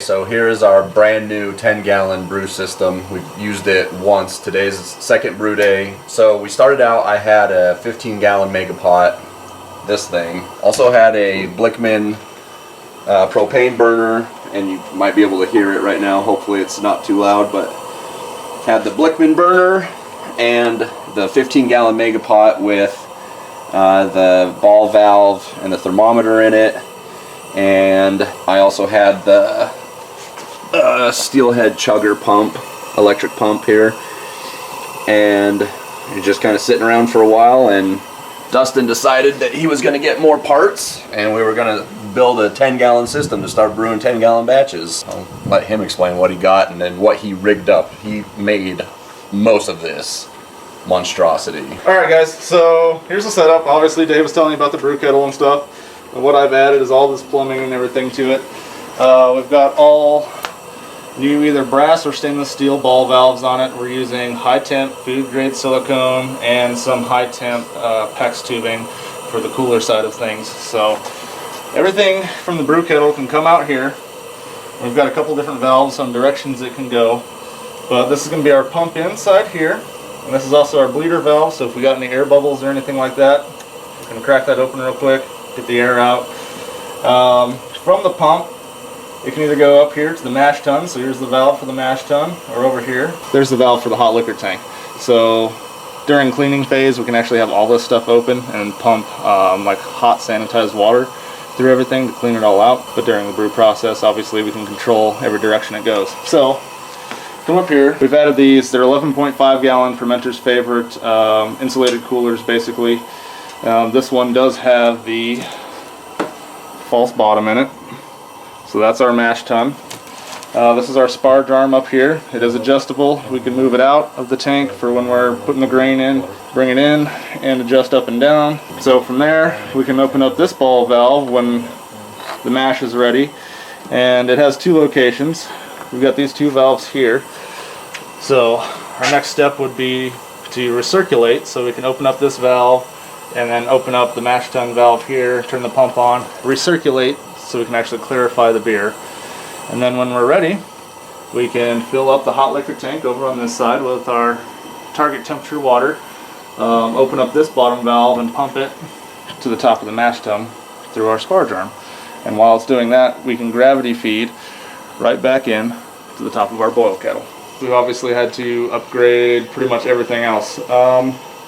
so here is our brand new 10-gallon brew system. We've used it once. Today's second brew day. So we started out, I had a 15-gallon mega pot, this thing. Also had a Blickman propane burner, and you might be able to hear it right now. Hopefully it's not too loud, but had the Blickman burner and the 15-gallon mega pot with the ball valve and the thermometer in it. And I also had the steelhead chugger pump, electric pump here. And you're just kind of sitting around for a while, and Dustin decided that he was going to get more parts, and we were going to build a 10-gallon system to start brewing 10-gallon batches. I'll let him explain what he got and then what he rigged up. He made most of this monstrosity. Alright guys, so here's the setup. Obviously Dave was telling you about the brew kettle and stuff. And what I've added is all this plumbing and everything to it. We've got all new either brass or stainless steel ball valves on it. We're using high temp food grade silicone and some high temp PEX tubing for the cooler side of things. So everything from the brew kettle can come out here. We've got a couple different valves, some directions it can go. But this is going to be our pump inside here. And this is also our bleeder valve, so if we got any air bubbles or anything like that, we can crack that open real quick, get the air out. From the pump, it can either go up here to the mash tun, so here's the valve for the mash tun, or over here, there's the valve for the hot liquor tank. So during cleaning phase, we can actually have all this stuff open and pump like hot sanitized water through everything to clean it all out. But during the brew process, obviously we can control every direction it goes. So come up here, we've added these, they're 11.5 gallon fermenter's favorite insulated coolers basically. This one does have the false bottom in it, so that's our mash tun. This is our sparge arm up here. It is adjustable. We can move it out of the tank for when we're putting the grain in, bring it in, and adjust up and down. So from there, we can open up this ball valve when the mash is ready, and it has two locations. We've got these two valves here. So our next step would be to recirculate, so we can open up this valve and then open up the mash tun valve here, turn the pump on, recirculate so we can actually clarify the beer. And then when we're ready, we can fill up the hot liquor tank over on this side with our target temperature water, open up this bottom valve and pump it to the top of the mash tun through our sparge arm. And while it's doing that, we can gravity feed right back in to the top of our boil kettle. We've obviously had to upgrade pretty much everything else.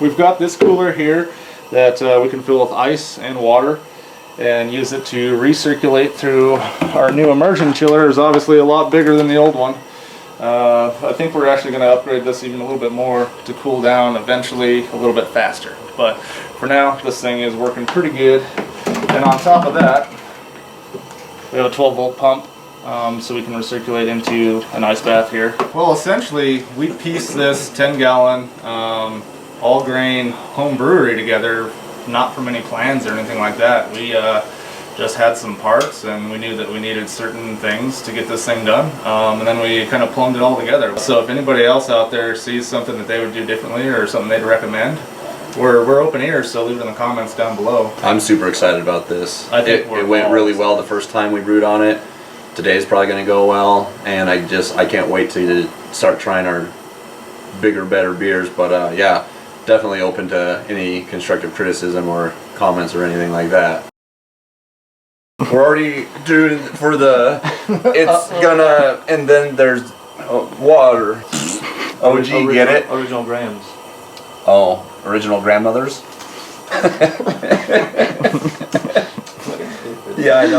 We've got this cooler here that we can fill with ice and water and use it to recirculate through. Our new immersion chiller is obviously a lot bigger than the old one. I think we're actually going to upgrade this even a little bit more to cool down eventually a little bit faster. But for now, this thing is working pretty good. And on top of that, we have a 12-volt pump. So we can recirculate into an ice bath here. Well, essentially, we pieced this 10-gallon all grain home brewery together, not from any plans or anything like that. We just had some parts, and we knew that we needed certain things to get this thing done, and then we kind of plumbed it all together. So if anybody else out there sees something that they would do differently or something they'd recommend, we're open ears, so leave it in the comments down below. I'm super excited about this. I think it went really well the first time we brewed on it. Today's probably going to go well, and I can't wait to start trying our bigger, better beers. But yeah, definitely open to any constructive criticism or comments or anything like that. We're already doing for the, it's gonna, and then there's water. OG, get it? Original grams. Oh, original grandmothers? Yeah, I know.